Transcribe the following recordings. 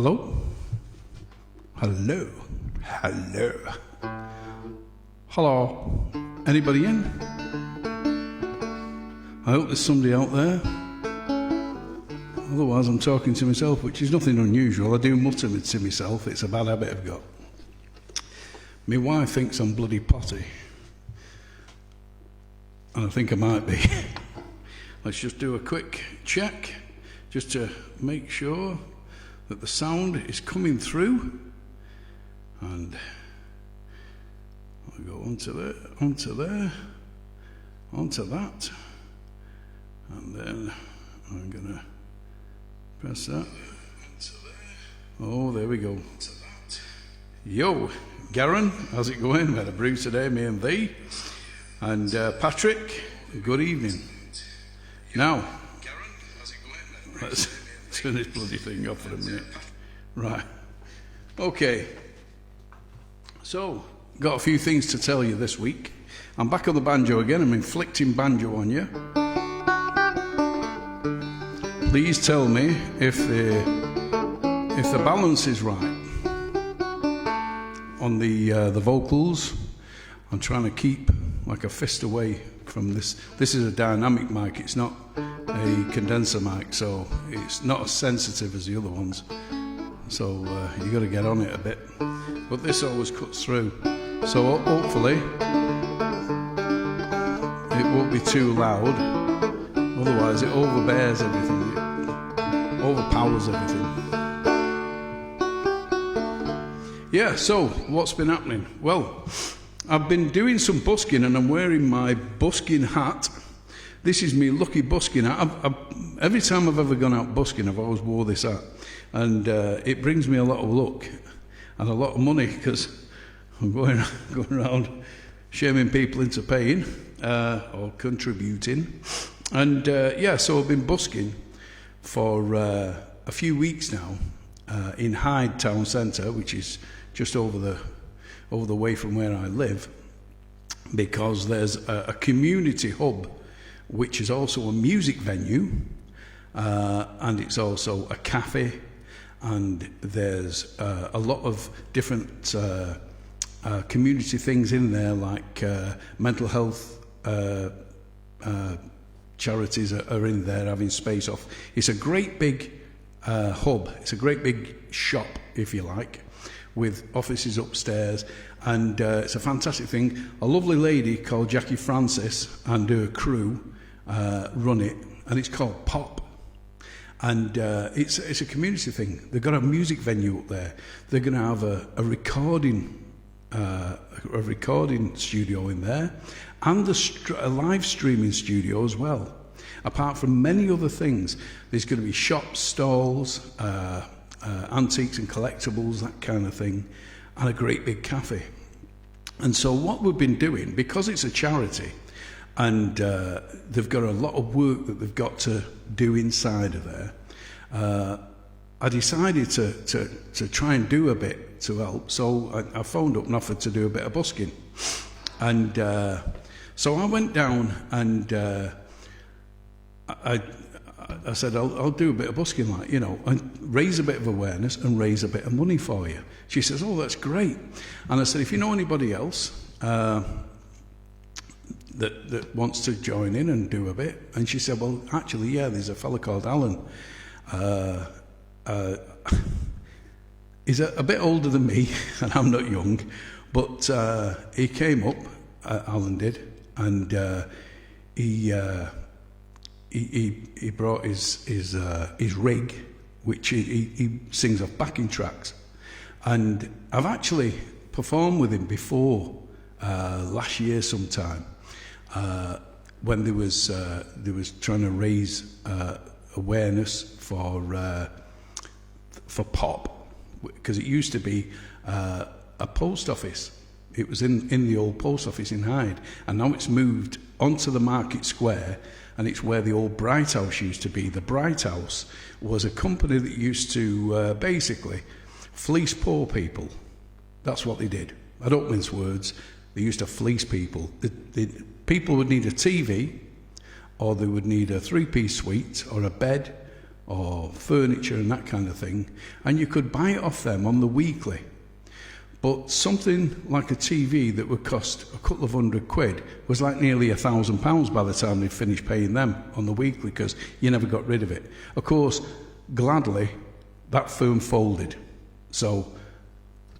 Hello? Hello? Hello? Hello? Anybody in? I hope there's somebody out there. Otherwise I'm talking to myself, which is nothing unusual. I do mutter to myself. It's a bad habit I've got. My wife thinks I'm bloody potty. And I think I might be. Let's just do a quick check, just to make sure that the sound is coming through. And I'll go onto there, onto there, onto that. And then I'm gonna press that. Oh, there we go. Yo, Garen, how's it going? We had a brew today, me and thee. And Patrick, good evening. Now, let's turn this bloody thing off for a minute. Right. Okay. So, got a few things to tell you this week. I'm back on the banjo again. I'm inflicting banjo on you. Please tell me if the balance is right on the vocals. I'm trying to keep like a fist away from this. This is a dynamic mic. It's not a condenser mic, so it's not as sensitive as the other ones. So you got to get on it a bit. But this always cuts through. So hopefully it won't be too loud. Otherwise it overbears everything. It overpowers everything. Yeah, so what's been happening? Well, I've been doing some busking and I'm wearing my busking hat. This is me lucky busking hat. Every time I've ever gone out busking, I've always wore this hat. And it brings me a lot of luck and a lot of money because I'm going around shaming people into paying or contributing. And yeah, so I've been busking for a few weeks now in Hyde Town Centre, which is just over the way from where I live, because there's a community hub which is also a music venue and it's also a cafe, and there's a lot of different community things in there, like mental health charities are in there having space off. It's a great big hub, it's a great big shop, if you like, with offices upstairs, and it's a fantastic thing. A lovely lady called Jackie Francis and her crew run it, and it's called Pop. And it's a community thing. They've got a music venue up there. They're going to have a recording studio in there, and a live streaming studio as well. Apart from many other things, there's going to be shops, stalls, antiques and collectibles, that kind of thing, and a great big cafe. And so what we've been doing, because it's a charity, and they've got a lot of work that they've got to do inside of there, I decided to try and do a bit to help. So I phoned up and offered to do a bit of busking. And so I went down and I said, I'll do a bit of busking, like, you know, and raise a bit of awareness and raise a bit of money for you. She says, oh, that's great. And I said, if you know anybody else that wants to join in and do a bit. And she said, well, actually, yeah, there's a fella called Alan. He's a bit older than me, and I'm not young, but he came up, Alan did, and he brought his rig, which he sings off backing tracks, and I've actually performed with him before last year sometime when there was trying to raise awareness for Pop, because it used to be a post office. It was in the old post office in Hyde, and now it's moved onto the Market Square, and it's where the old Bright House used to be. The Bright House was a company that used to basically fleece poor people. That's what they did. I don't mince words. They used to fleece people. People would need a TV, or they would need a three-piece suite, or a bed, or furniture and that kind of thing, and you could buy it off them on the weekly. But something like a TV that would cost a couple of £100 was like nearly £1,000 by the time they'd finished paying them on the weekly, because you never got rid of it. Of course, gladly, that firm folded. So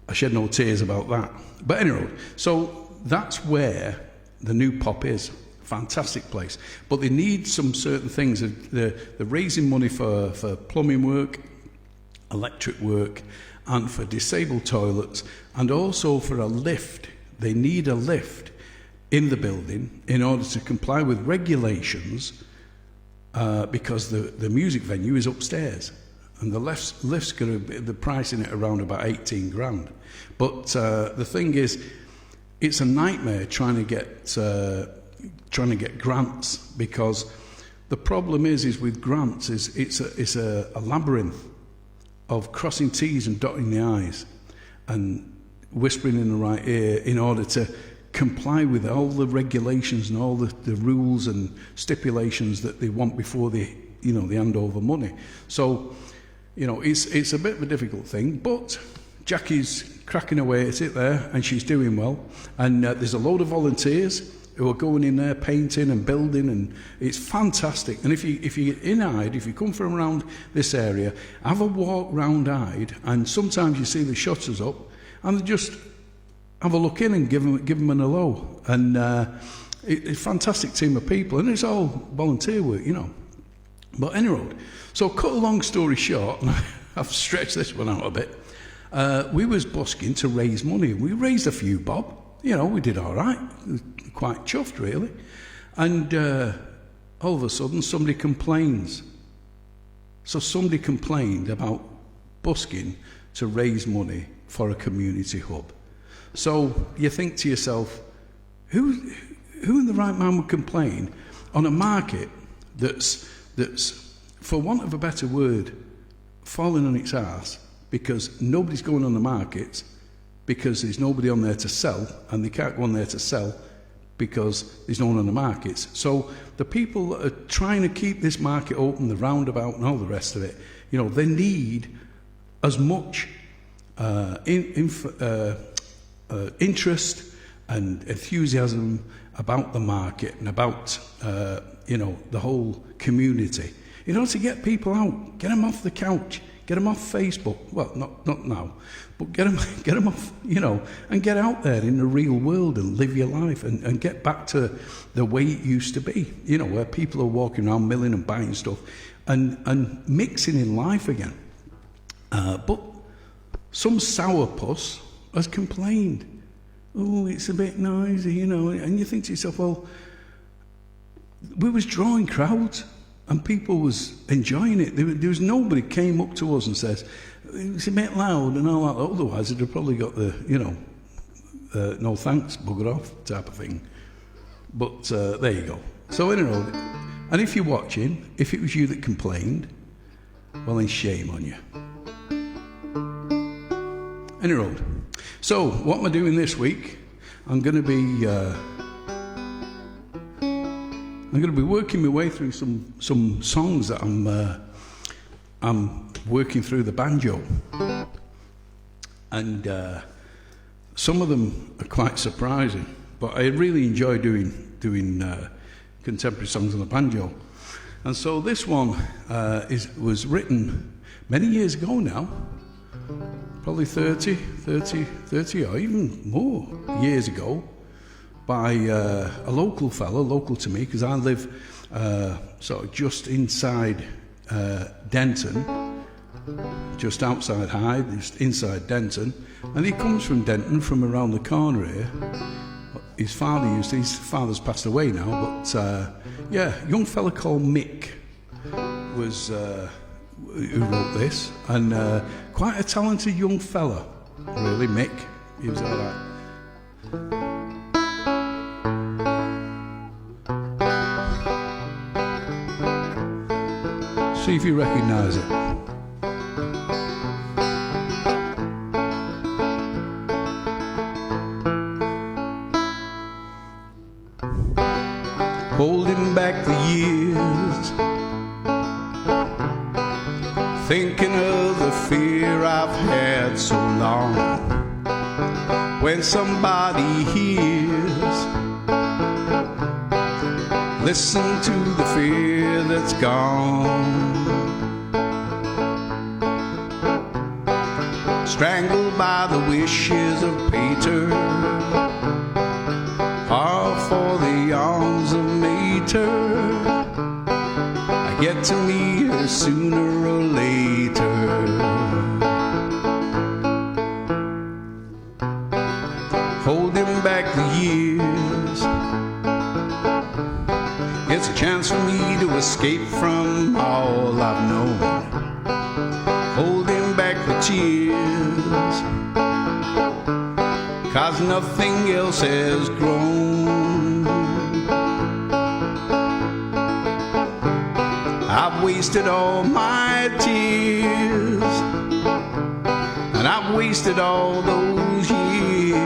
I shed no tears about that. But anyway, so that's where the new pop is. Fantastic place. But they need some certain things. They're raising money for plumbing work, electric work, and for disabled toilets, and also for a lift. They need a lift in the building in order to comply with regulations, because the music venue is upstairs, and the lift's going to be the price in it around about 18 grand. But the thing is, it's a nightmare trying to get grants, because the problem is with grants is it's a labyrinth of crossing T's and dotting the I's and whispering in the right ear in order to comply with all the regulations and all the rules and stipulations that they want before they hand over money. So, it's a bit of a difficult thing, but Jackie's cracking away at it there, and she's doing well. And there's a load of volunteers who are going in there painting and building, and it's fantastic. And if you're in Hyde, if you come from around this area, have a walk round Hyde, and sometimes you see the shutters up, and just have a look in and give them an hello. And it's a fantastic team of people, and it's all volunteer work, But anyway, so cut a long story short, and I've stretched this one out a bit. We was busking to raise money. We raised a few bob. We did all right. Quite chuffed, really. And all of a sudden, somebody complains. So somebody complained about busking to raise money for a community hub. So you think to yourself, who in the right mind would complain on a market that's for want of a better word, falling on its arse, because nobody's going on the markets, because there's nobody on there to sell, and they can't go on there to sell because there's no one on the markets. So the people that are trying to keep this market open, the roundabout and all the rest of it, they need as much interest and enthusiasm about the market and about the whole community, to get people out, get them off the couch, get them off Facebook. Well, not now, but get them off, and get out there in the real world and live your life and get back to the way it used to be, where people are walking around milling and buying stuff and mixing in life again. But some sourpuss has complained. Oh, it's a bit noisy, and you think to yourself, well, we was drawing crowds and people was enjoying it. There was nobody came up to us and says, it's a bit loud and all that. Otherwise, they'd have probably got the, no thanks, bugger off type of thing. But there you go. So, and if you're watching, if it was you that complained, well, then shame on you. Anyway, so what am I doing this week? I'm going to be working my way through some songs that I'm working through the banjo, and some of them are quite surprising. But I really enjoy doing contemporary songs on the banjo, and so this one was written many years ago now. Probably 30 or even more years ago, by a local fellow, local to me, because I live sort of just inside Denton, just outside Hyde, just inside Denton, and he comes from Denton, from around the corner here. His father's passed away now, but a young fella called Mick was who wrote this, and quite a talented young fella, really, Mick. He was all right. See if you recognise it. Holding back the years, thinking of the fear I've had so long. When somebody hears, listen to the fear that's gone. Strangled by the wishes of Peter, or for the arms of Mater. I get to meet her sooner or later. Holding back the years, it's a chance for me to escape from all I've known. Holding back the tears, 'cause nothing else has grown. I've wasted all my tears, and I've wasted all those years.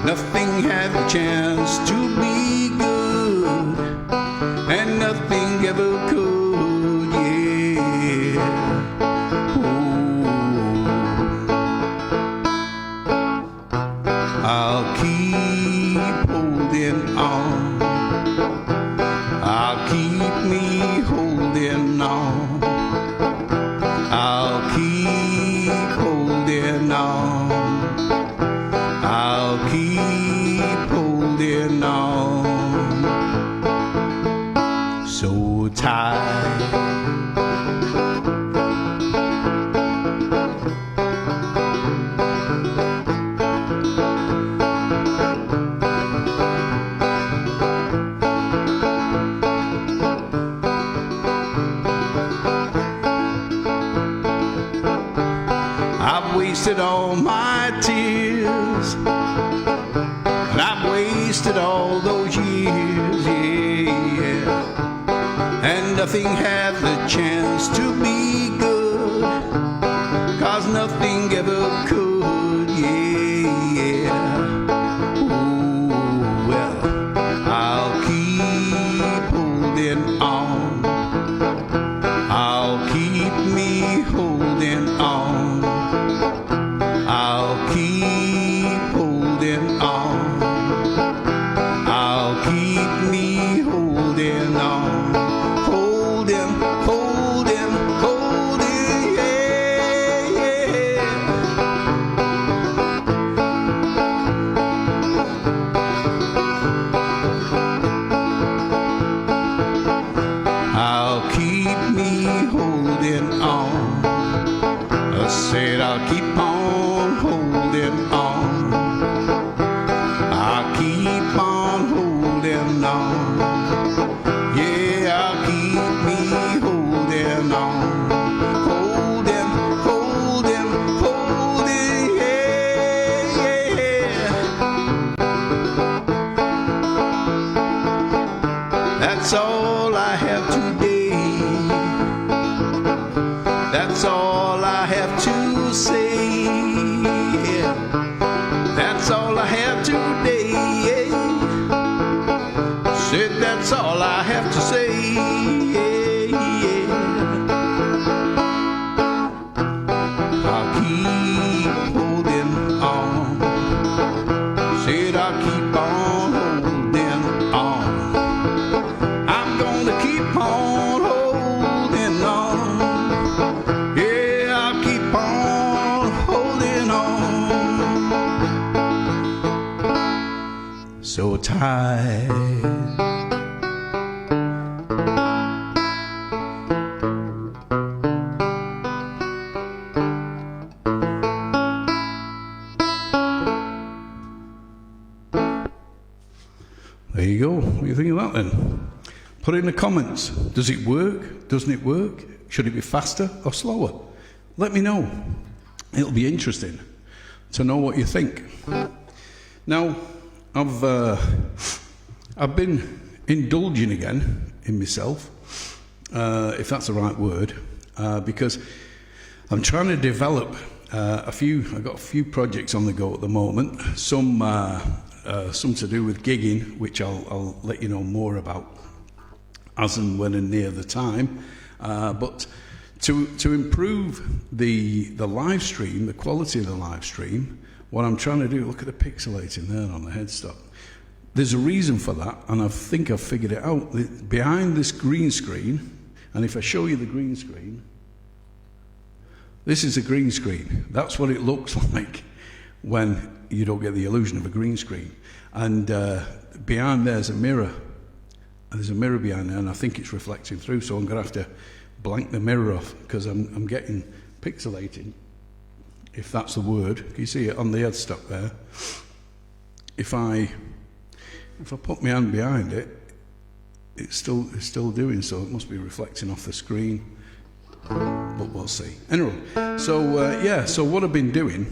Nothing had the chance to be good, and nothing ever could, yeah. I'll keep holding on. I'll keep me holding on. I'll keep holding on. I'll keep holding on. So tight. I've wasted all my tears, and I've wasted all those years, yeah. And nothing had the chance to be good, 'cause nothing ever could, yeah. Ooh, well, I'll keep holding on. I'll keep me holding on. I'll keep holding on. I'll keep me holding on. Holding, holding, holding, yeah, yeah. I'll keep me holding on. I said I'll keep on holding on. I'll keep on holding on. Yeah, I'll keep me holding on. Holding, holding, holding, yeah, yeah. That's all I have today. That's all I have to say, yeah. That's all I have today, yeah. Said that's all I have to say, yeah, yeah. I'll keep holding on. Said I'll keep on holding on. I'm gonna keep on holding on. So tight. There you go. What do you think of that then? Put it in the comments. Does it work? Doesn't it work? Should it be faster or slower? Let me know. It'll be interesting to know what you think. Now, I've been indulging again in myself, if that's the right word, because I'm trying to develop I've got a few projects on the go at the moment. Some to do with gigging, which I'll let you know more about as and when and near the time. But to improve the live stream, the quality of the live stream, what I'm trying to do, look at the pixelating there on the headstock. There's a reason for that, and I think I've figured it out. Behind this green screen, and if I show you the green screen, this is a green screen. That's what it looks like when you don't get the illusion of a green screen. And behind there's a mirror. And there's a mirror behind there, and I think it's reflecting through, so I'm going to have to blank the mirror off because I'm getting pixelating, if that's the word. Can you see it on the headstock there? If I put my hand behind it, it's still doing so. It must be reflecting off the screen, but we'll see. Anyway, so so what I've been doing,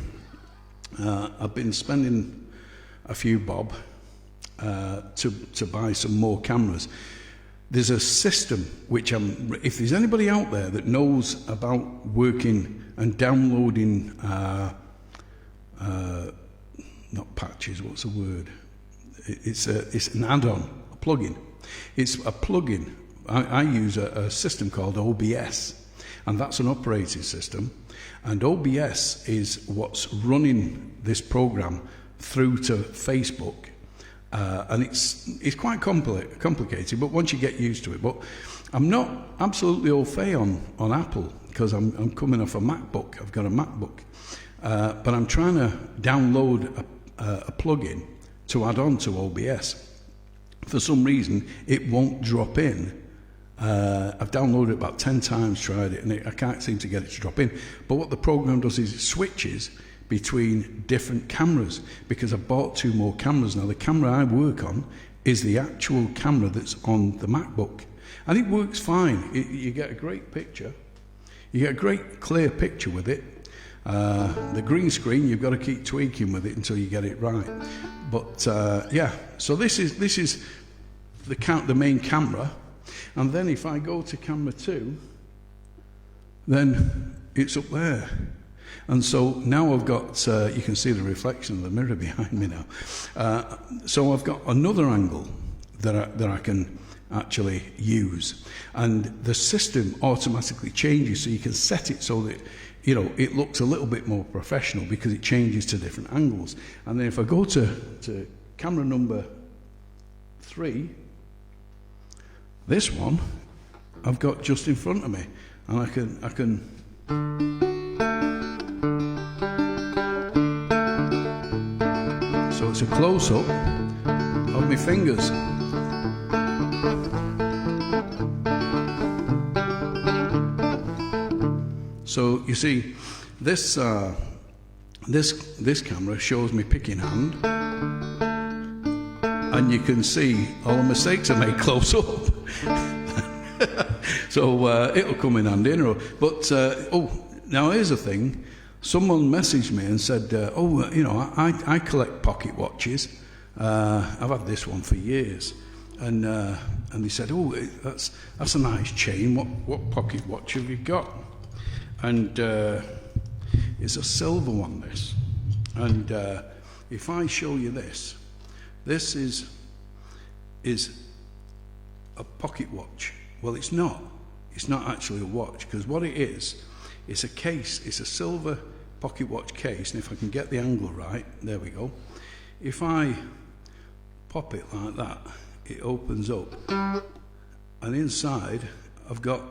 I've been spending a few bob to buy some more cameras. There's a system which if there's anybody out there that knows about working and downloading, not patches, what's the word? It's an add-on, a plugin. It's a plugin. I use a system called OBS, and that's an operating system. And OBS is what's running this program through to Facebook. And it's quite complicated, but once you get used to it. But I'm not absolutely au fait on Apple, because I'm coming off a MacBook. I've got a MacBook. But I'm trying to download a plugin to add on to OBS. For some reason, it won't drop in. I've downloaded it about 10 times, tried it, and I can't seem to get it to drop in. But what the program does is it switches between different cameras, because I bought 2 more cameras now. The camera I work on is the actual camera that's on the MacBook, and it works fine. You get a great picture. You get a great clear picture with it. The green screen, you've got to keep tweaking with it until you get it right. But yeah, so this is the main camera, and then if I go to camera 2, then it's up there. And so now I've got, you can see the reflection of the mirror behind me now. So I've got another angle that I can actually use. And the system automatically changes, so you can set it so that, you know, it looks a little bit more professional because it changes to different angles. And then if I go to camera number 3, this one I've got just in front of me. And I can so it's a close-up of my fingers. So you see, this camera shows me picking hand, and you can see all the mistakes I made close up. So it'll come in handy, you know. But now here's the thing. Someone messaged me and said, you know, I collect pocket watches. I've had this one for years. And they said, oh, that's a nice chain. What pocket watch have you got? And it's a silver one, this. And if I show you this is a pocket watch. Well, it's not. It's not actually a watch, because what it is, it's a case. It's a silver pocket watch case, and if I can get the angle right, there we go. If I pop it like that, it opens up, and inside I've got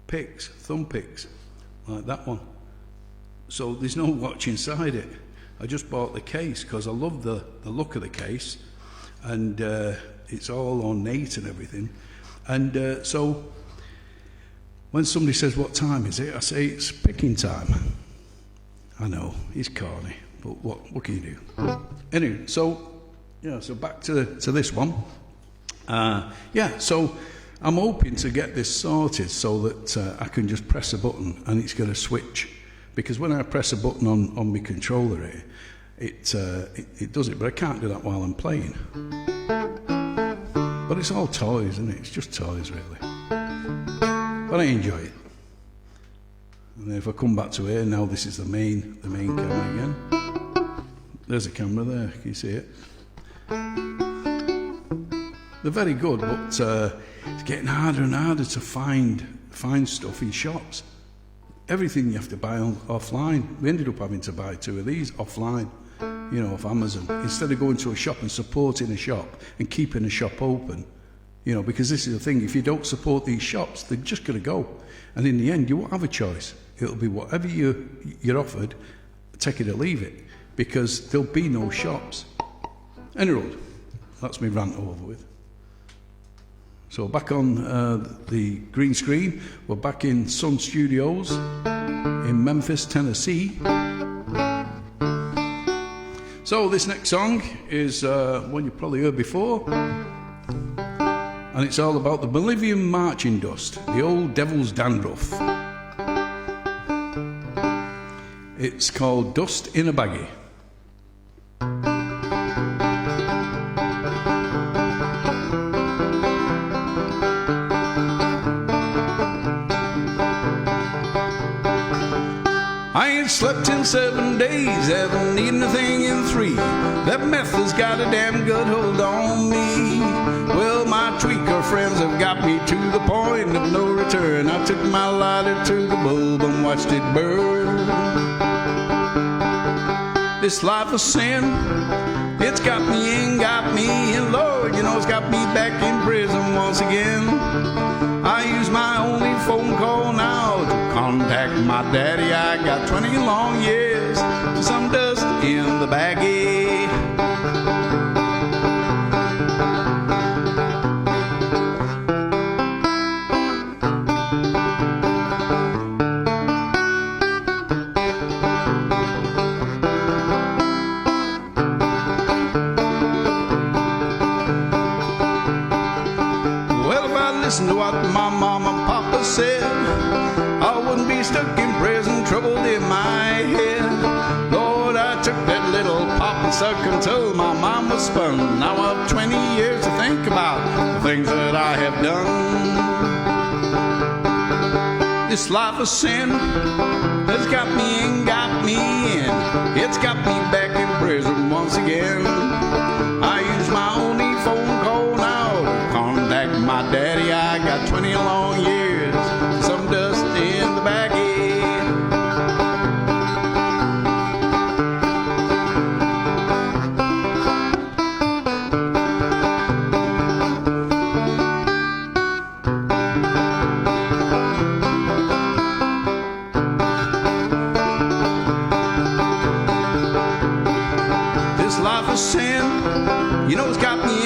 picks, thumb picks, like that one. So there's no watch inside it. I just bought the case because I love the look of the case, and it's all ornate and everything. And so when somebody says, what time is it? I say, it's picking time. I know, it's corny, but what can you do? Anyway, so back to this one. So I'm hoping to get this sorted so that I can just press a button and it's going to switch. Because when I press a button on my controller here, it does it, but I can't do that while I'm playing. But it's all toys, isn't it? It's just toys, really. But I enjoy it. And if I come back to here, now this is the main camera again. There's a camera there, can you see it? They're very good, but it's getting harder and harder to find find stuff in shops. Everything you have to buy offline. We ended up having to buy 2 of these offline, you know, off Amazon, instead of going to a shop and supporting a shop and keeping a shop open. You know, because this is the thing, if you don't support these shops, they're just going to go. And in the end, you won't have a choice. It'll be whatever you're offered, take it or leave it, because there'll be no shops. Anyway, that's me rant over with. So back on the green screen, we're back in Sun Studios in Memphis, Tennessee. So this next song is one you've probably heard before, and it's all about the Bolivian marching dust, the old devil's dandruff. It's called Dust in a Baggie. I ain't slept in 7 days, haven't eaten a thing in 3. That meth has got a damn good hold on me. Well, my tweaker friends have got me to the point of no return. I took my lighter to the bulb and watched it burn. This life of sin, it's got me in, and Lord, you know it's got me back in prison once again. I use my only phone call now to contact my daddy. I got 20 long years for some dust in the baggie. Listen to what my mom and papa said, I wouldn't be stuck in prison, troubled in my head. Lord, I took that little pop and suck until my mom was spun. Now I've 20 years to think about the things that I have done. This life of sin has got me in, it's got me back in prison once again. I use my only phone call now to contact my daddy. I got 20 long years, some dust in the baggie. This life of sin, you know it's got me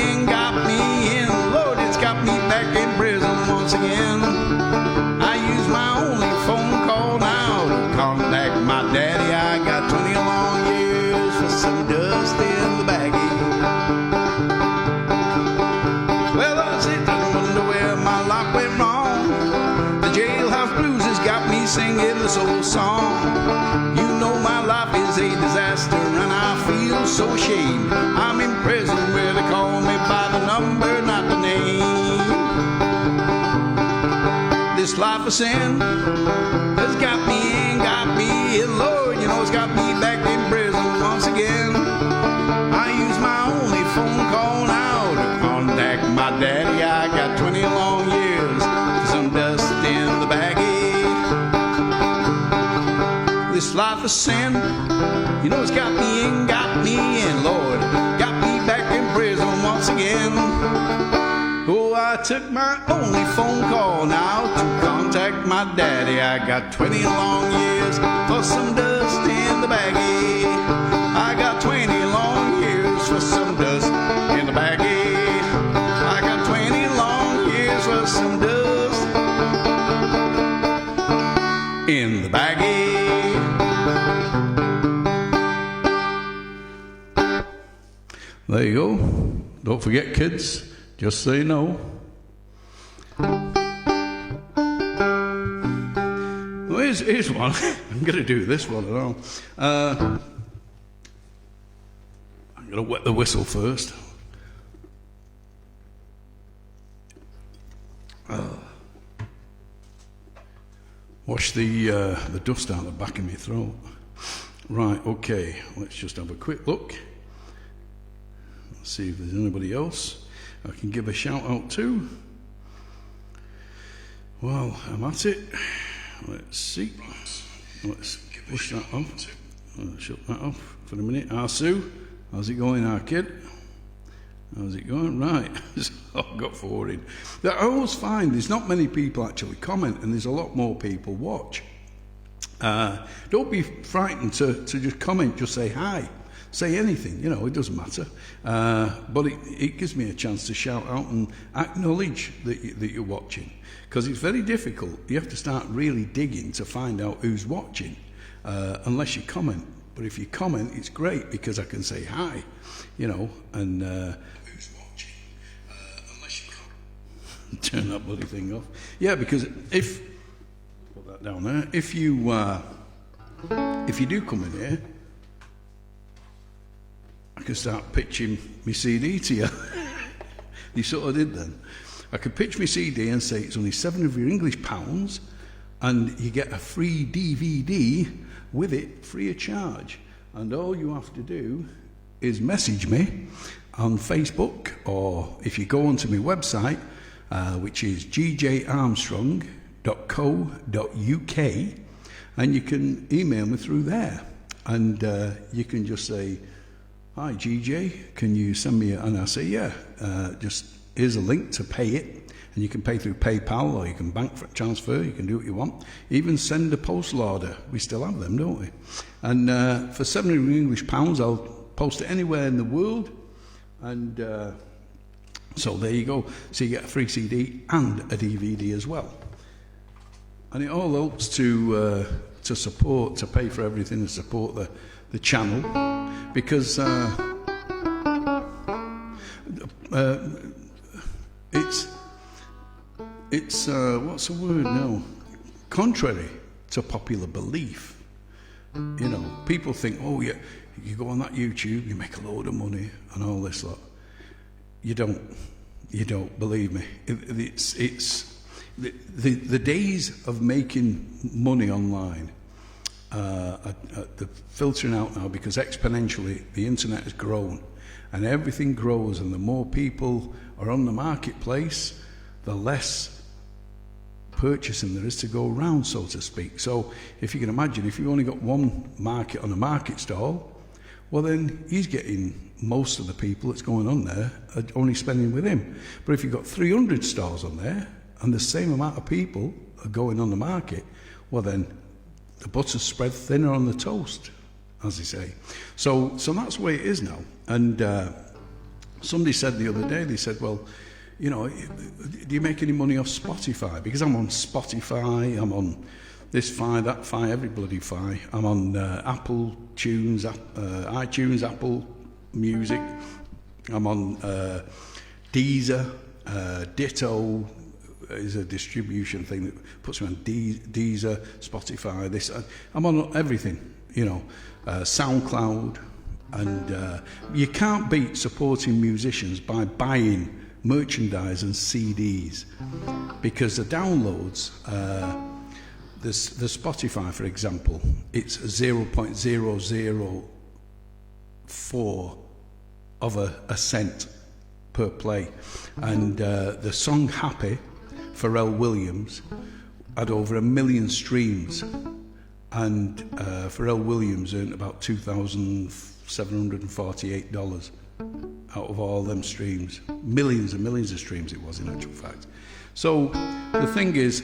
in, Lord, it's got me back in prison once again. I use my only phone call now to contact my daddy. I got 20 long years for some dust in the baggie. Well, I sit and wonder where my life went wrong. The jailhouse blues has got me singing this old song. You know my life is a disaster and I feel so ashamed. I'm in prison where they call me by the number, not the name. This life of sin has got me in, Lord, you know it's got me back in prison once again. I use my only phone call now to contact my daddy. I got 20 long years for some dust in the baggie. This life of sin, you know it's got me in, Lord, got me back in prison once again. Oh, I took my only phone call now to contact my daddy. I got 20 long years for some dust in the baggie. I got 20 long years for some dust in the baggie. I got 20 long years for some dust in the baggie. There you go. Don't forget, kids, just say no. Well, here's one. I'm going to do this one at all. I'm going to wet the whistle first. Wash the dust out the back of my throat. Right, okay. Let's just have a quick look. See if there's anybody else I can give a shout out to. Well, I'm at it. Let's see. Let's push that off. I'll shut that off for a minute. Sue, how's it going, our kid? How's it going? Right. So I've got forward in. I always find there's not many people actually comment, and there's a lot more people watch. Don't be frightened to just comment, just say hi. Say anything, you know, it doesn't matter. But it gives me a chance to shout out and acknowledge that you're watching. Because it's very difficult. You have to start really digging to find out who's watching, unless you comment. But if you comment, it's great because I can say hi, you know, and who's watching, unless you comment. Turn that bloody thing off. Yeah, because if, put that down there, if you do come in here, I can start pitching my CD to you. You sort of did then. I could pitch my CD and say it's only £7 of your English pounds, and you get a free DVD with it, free of charge. And all you have to do is message me on Facebook, or if you go onto my website, which is gjarmstrong.co.uk, and you can email me through there. And you can just say, hi GJ, can you send me and I say, yeah, just here's a link to pay it, and you can pay through PayPal, or you can bank transfer, you can do what you want, even send a postal order. We still have them, don't we? And for £7 English pounds, I'll post it anywhere in the world, and so there you go. So you get a free CD and a DVD as well, and it all helps to support, to pay for everything, to support the channel, because it's what's the word now? Contrary to popular belief. You know, people think, oh yeah, you go on that YouTube, you make a load of money and all this lot. You don't. Believe me. It's the days of making money online are filtering out now, because exponentially the internet has grown, and everything grows, and the more people are on the marketplace, the less purchasing there is to go around, so to speak. So if you can imagine, if you've only got one market on a market stall, well then he's getting most of the people that's going on there are only spending with him. But if you've got 300 stalls on there and the same amount of people are going on the market, well then the butter's spread thinner on the toast, as they say. So that's the way it is now. And somebody said the other day, they said, well, you know, do you make any money off Spotify? Because I'm on Spotify, I'm on this Fi, that Fi, every bloody Fi. I'm on Apple Tunes, iTunes, Apple Music. I'm on Deezer. Ditto is a distribution thing that puts me on Deezer, Spotify. I'm on everything, you know, SoundCloud. And you can't beat supporting musicians by buying merchandise and CDs, because the downloads, the Spotify, for example, it's 0.004 of a cent per play, and the song Happy, Pharrell Williams, had over 1 million streams, and Pharrell Williams earned about $2,748 out of all them streams. Millions and millions of streams it was, in actual fact. So the thing is,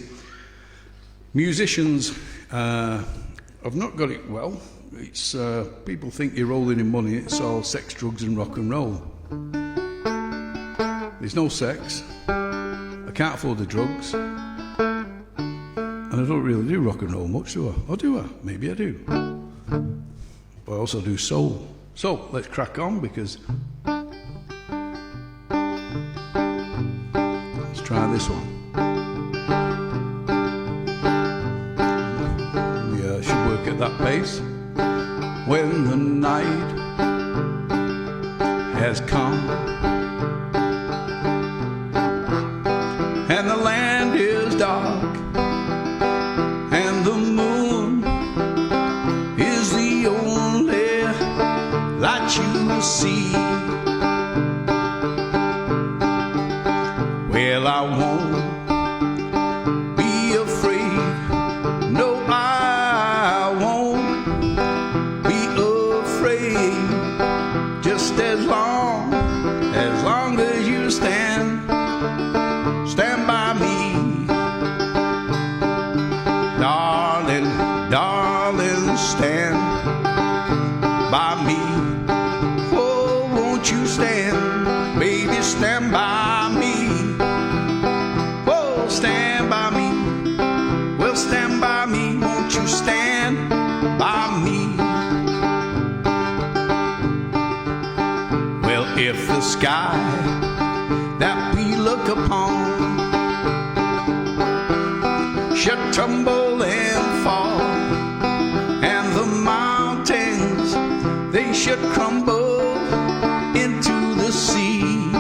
musicians have not got it well. It's people think you're rolling in money, it's all sex, drugs and rock and roll. There's no sex, I can't afford the drugs, and I don't really do rock and roll much, do I? Or do I? Maybe I do. But I also do soul. So let's crack on, because let's try this one. We should work at that pace. When the night has come and the land is dark and the moon is the only light you will see, well, I won't be sky that we look upon should tumble and fall, and the mountains, they should crumble into the sea.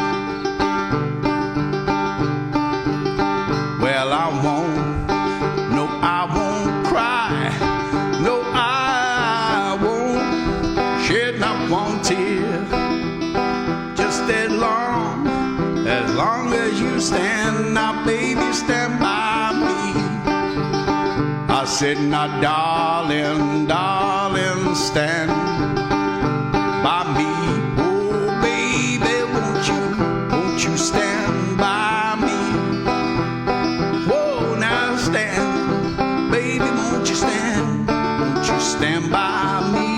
Well, I won't cry, no, I won't shed not one tear, just as long as you stand, now baby, stand by me. I said, now darling, darling, stand by me. Oh baby, won't you stand by me? Whoa, now stand, baby, won't you stand by me?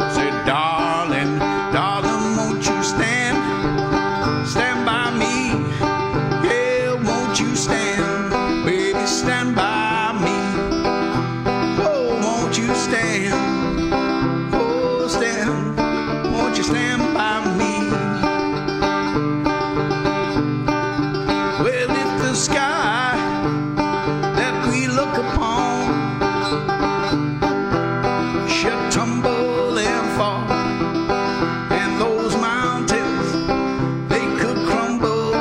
I said, darling, darling, won't you stand by me? Yeah, won't you stand, baby, stand by me? Oh, won't you stand? Oh, stand, won't you stand by me? Well, if the sky that we look upon should tumble and fall, and those mountains, they could crumble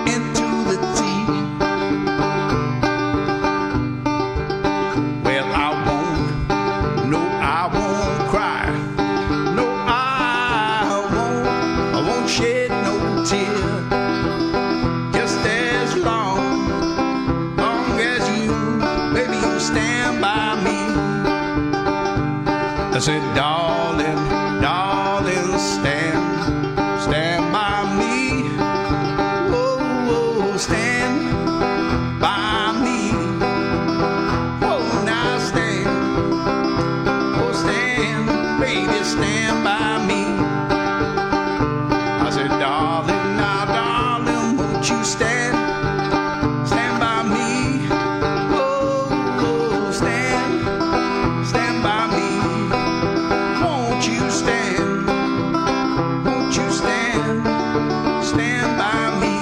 into the sea. Well, I won't cry, no, I won't shed no tear, just as long as you, baby, you stand by me. I said, darling, darling, stand by me. Oh, stand by me. Oh, now stand, oh, stand, baby, stand by me. I said, darling, now, darling, won't you stand by me? Oh, stand by me. Won't you stand by me?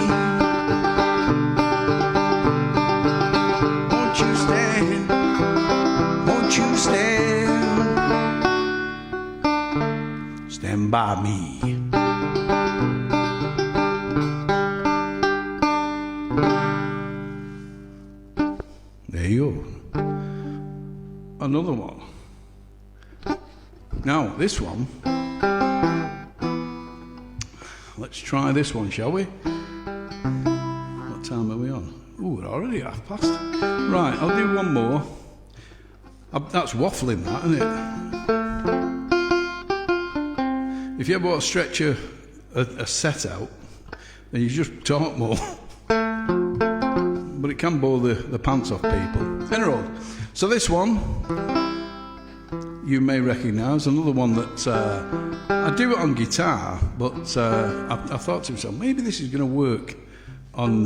Won't you stand by me? There you go. Another one. Now, this one, let's try this one, shall we? What time are we on? Ooh, we're already past. Right, I'll do one more. That's waffling, that, isn't it? If you ever want to stretch a set out, then you just talk more. But it can bore the pants off people. Anyway, so this one you may recognise, another one that I do it on guitar, but I thought to myself, maybe this is going to work on,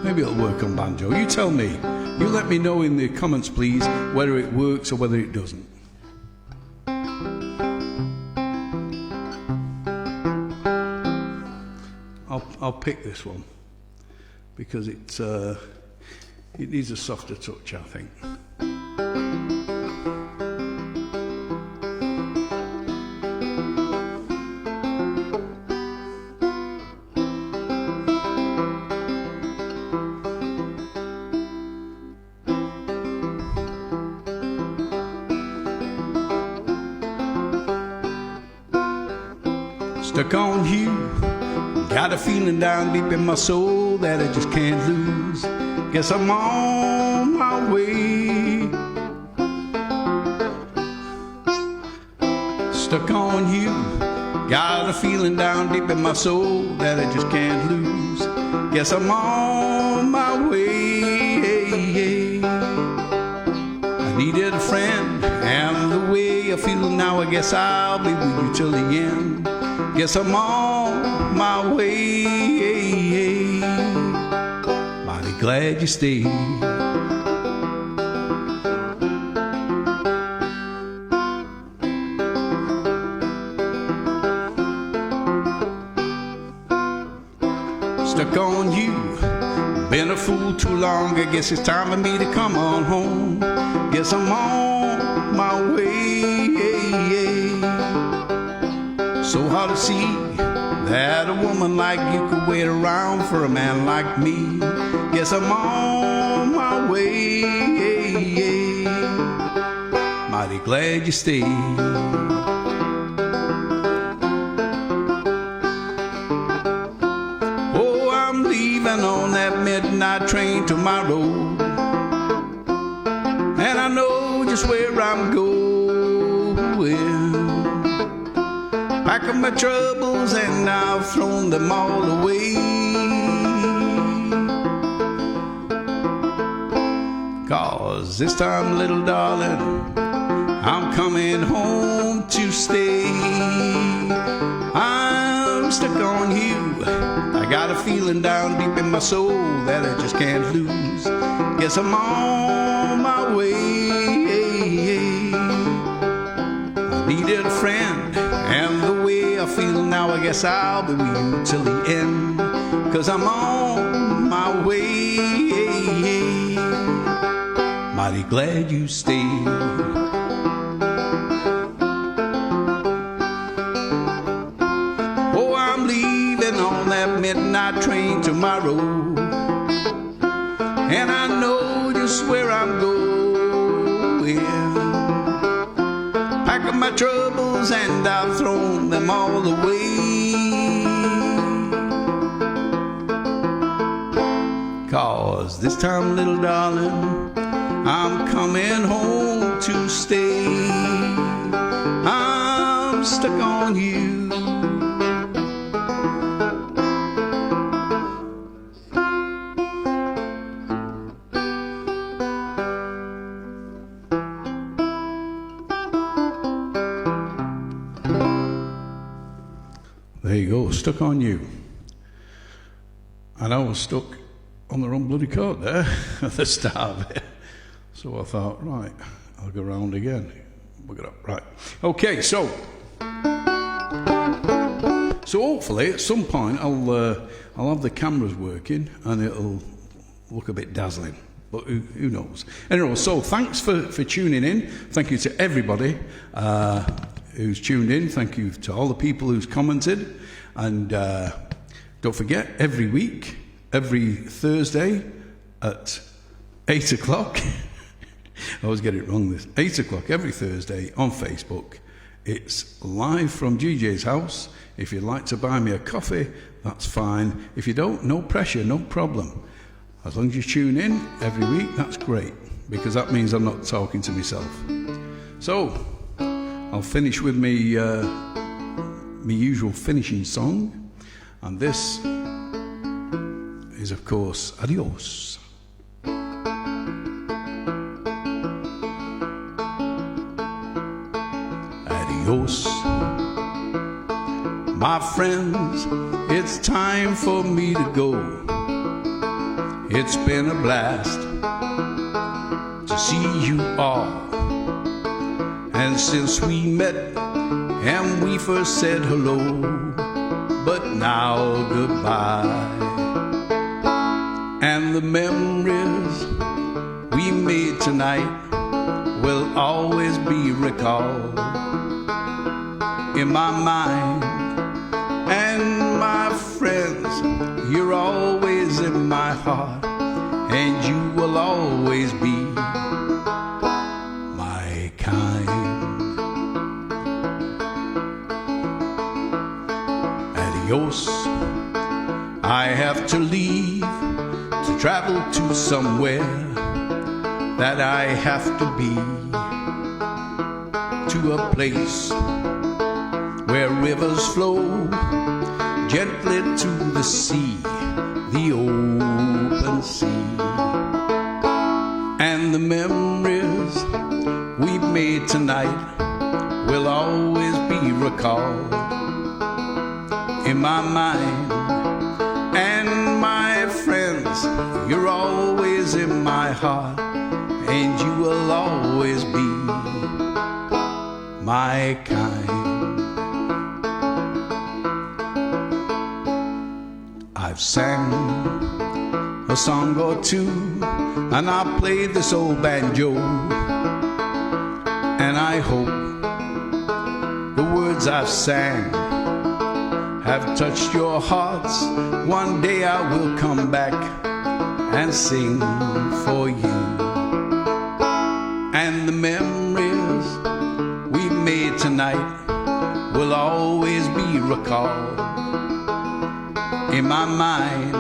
maybe it'll work on banjo. You tell me. You let me know in the comments, please, whether it works or whether it doesn't. I'll pick this one because it needs a softer touch, I think. Stuck on you, got a feeling down deep in my soul that I just can't lose. Guess I'm on my way. Stuck on you, got a feeling down deep in my soul that I just can't lose. Guess I'm on my way. I needed a friend, and the way I feel now, I guess I'll be with you till the end. Guess I'm on my way. Mighty glad you stayed. stuck on you. Been a fool too long, I guess it's time for me to come on home. Guess I'm on my way. So hard to see that a woman like you could wait around for a man like me. Guess I'm on my way. Mighty glad you stayed. Oh, I'm leaving on that midnight train tomorrow, and I know just where I'm going. Pack up my troubles and I've thrown them all away. 'Cause this time, little darling, I'm coming home to stay. I'm stuck on you. I got a feeling down deep in my soul that I just can't lose. Guess I'm on my way. I needed a friend, and the way I feel now, I guess I'll be with you till the end. 'Cause I'm on my way. Mighty glad you stayed. Oh, I'm leaving on that midnight train tomorrow, and I know just where I'm going. Pack up my troubles and I've thrown them all away. 'Cause this time, little darling, I'm coming home to stay. I'm stuck on you. There you go, stuck on you. And I was stuck on the wrong bloody chord there at the start of it. So I thought, right, I'll go round again. Look it up, right. Okay, so hopefully at some point I'll have the cameras working and it'll look a bit dazzling. But who knows? Anyway, so thanks for tuning in. Thank you to everybody who's tuned in. Thank you to all the people who's commented. And don't forget, every week, every Thursday at 8 o'clock, I always get it wrong, this 8 o'clock every Thursday on Facebook. It's live from GJ's house. If you'd like to buy me a coffee, that's fine. If you don't, no pressure, no problem. As long as you tune in every week, that's great, because that means I'm not talking to myself. So I'll finish with me usual finishing song, and this is, of course, Adios. Adios, my friends, it's time for me to go. It's been a blast to see you all, and since we met and we first said hello, but now goodbye. And the memories we made tonight will always be recalled in my mind. And my friends, you're always in my heart, and you will always be my kind. Adios, I have to leave to travel to somewhere that I have to be, to a place where rivers flow gently to the sea, the open sea. And the memories we made tonight will always be recalled in my mind. And my friends, you're always in my heart, and you will always be my kind. I've sang a song or two, and I've played this old banjo, and I hope the words I've sang have touched your hearts. One day I will come back and sing for you. And the memories we made tonight will always be recalled in my mind.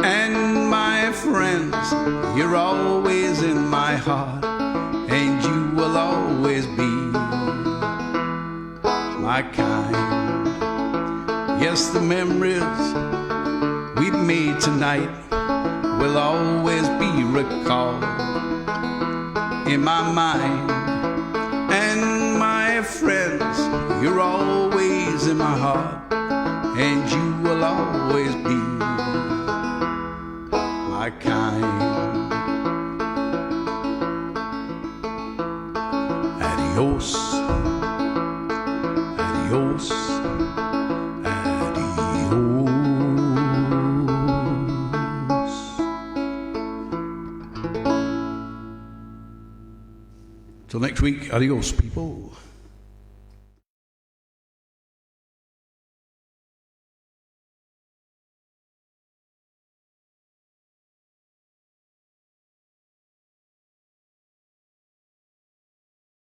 And my friends, you're always in my heart, and you will always be my kind. Yes, the memories we've made tonight will always be recalled in my mind. And my friends, you're always in my heart, and you will always be my kind. Adios, adios, adios. Till next week, adios, people.